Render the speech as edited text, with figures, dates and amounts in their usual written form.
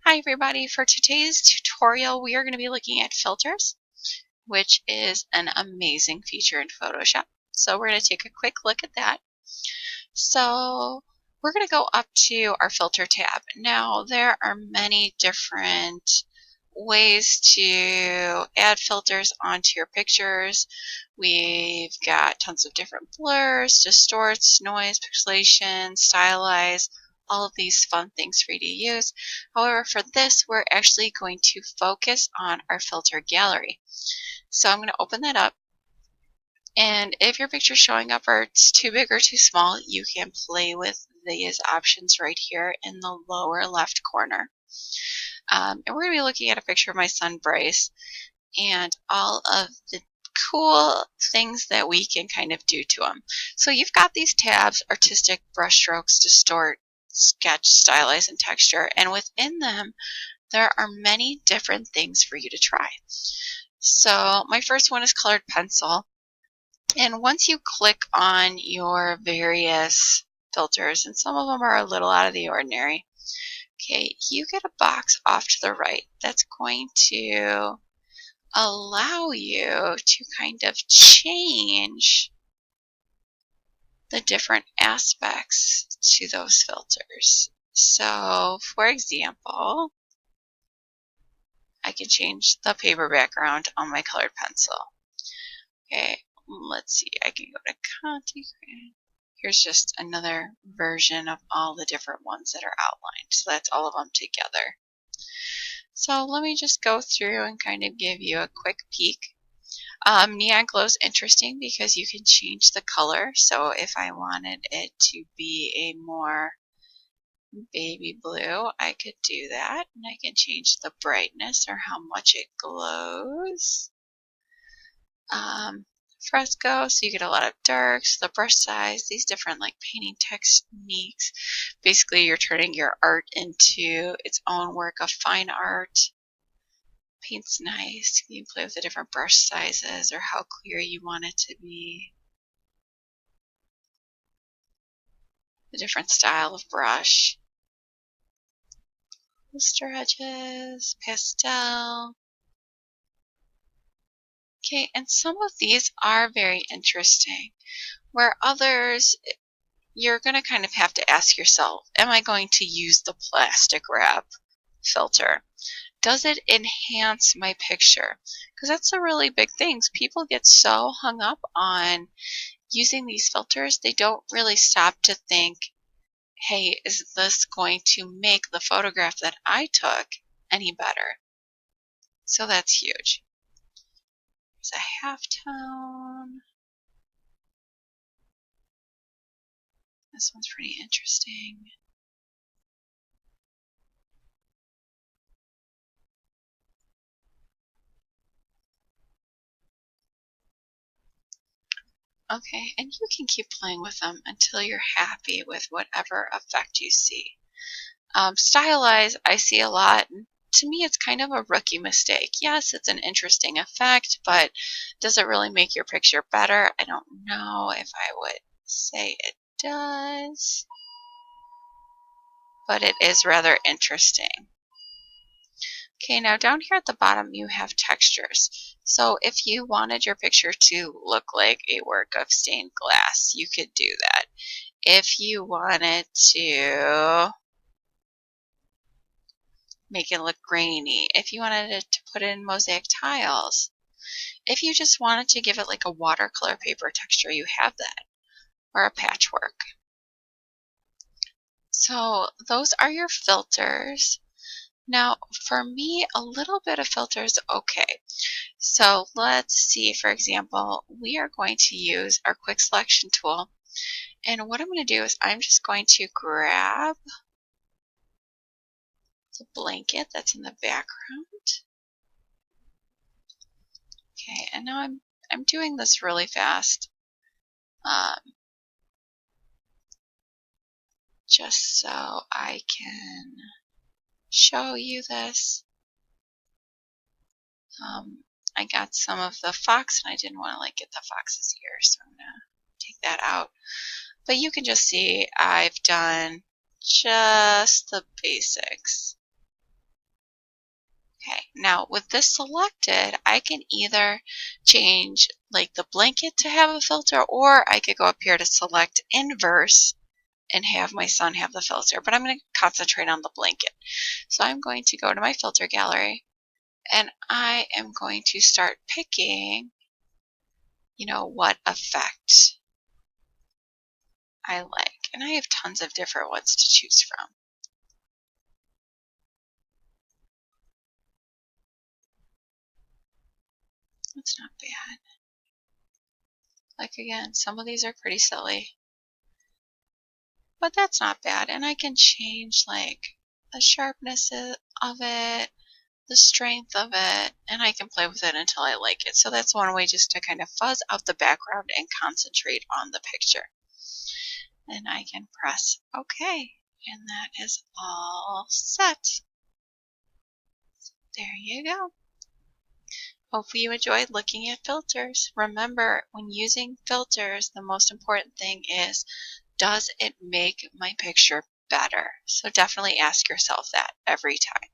Hi everybody, for today's tutorial we are going to be looking at filters, which is an amazing feature in Photoshop. So we're going to take a quick look at that. So we're going to go up to our filter tab. Now there are many different ways to add filters onto your pictures. We've got tons of different blurs, distorts, noise, pixelation, stylize, all of these fun things for you to use. However, for this, we're actually going to focus on our filter gallery. So I'm going to open that up. And if your picture's showing up or it's too big or too small, you can play with these options right here in the lower left corner. And we're going to be looking at a picture of my son Bryce and all of the cool things that we can kind of do to him. So you've got these tabs: artistic, brushstrokes, distort, sketch, stylize, and texture. And within them, there are many different things for you to try. So my first one is colored pencil. And once you click on your various filters, and some of them are a little out of the ordinary, okay, you get a box off to the right that's going to allow you to kind of change the different aspects to those filters. So, for example, I can change the paper background on my colored pencil. Okay, let's see, I can go to Content. Here's just another version of all the different ones that are outlined. So that's all of them together. So let me just go through and kind of give you a quick peek. Neon glow is interesting because you can change the color. So if I wanted it to be a more baby blue, I could do that. And I can change the brightness or how much it glows. Fresco, so you get a lot of darks, the brush size, these different like painting techniques. Basically, you're turning your art into its own work of fine art. Paint's nice. You can play with the different brush sizes or how clear you want it to be. The different style of brush. Poster edges, pastel. Okay, and some of these are very interesting, where others you're going to kind of have to ask yourself, am I going to use the plastic wrap filter? Does it enhance my picture? Because that's a really big thing. People get so hung up on using these filters, they don't really stop to think, hey, is this going to make the photograph that I took any better? So that's huge. There's a halftone. This one's pretty interesting. Okay, and you can keep playing with them until you're happy with whatever effect you see. Stylize, I see a lot. To me, it's kind of a rookie mistake. Yes, it's an interesting effect, but does it really make your picture better? I don't know if I would say it does, but it is rather interesting. Okay, now down here at the bottom you have textures. So if you wanted your picture to look like a work of stained glass, you could do that. If you wanted to make it look grainy, if you wanted it to put in mosaic tiles, if you just wanted to give it like a watercolor paper texture, you have that, or a patchwork. So those are your filters. Now, for me, a little bit of filter is okay. So let's see, for example, we are going to use our quick selection tool. And what I'm going to do is I'm just going to grab the blanket that's in the background. Okay, and now I'm doing this really fast, just so I can show you this. I got some of the fox and I didn't want to like get the fox's ears, so I'm going to take that out. But you can just see I've done just the basics. Okay, now with this selected, I can either change like the blanket to have a filter, or I could go up here to select inverse and have my son have the filter, but I'm going to concentrate on the blanket. So I'm going to go to my filter gallery and I am going to start picking, what effect I like. And I have tons of different ones to choose from. That's not bad. Like again, some of these are pretty silly, but that's not bad. And I can change like the sharpness of it, the strength of it, and I can play with it until I like it. So that's one way just to kind of fuzz out the background and concentrate on the picture. And I can press OK, and that is all set. There you go. Hopefully you enjoyed looking at filters. Remember, when using filters, the most important thing is, does it make my picture better? So definitely ask yourself that every time.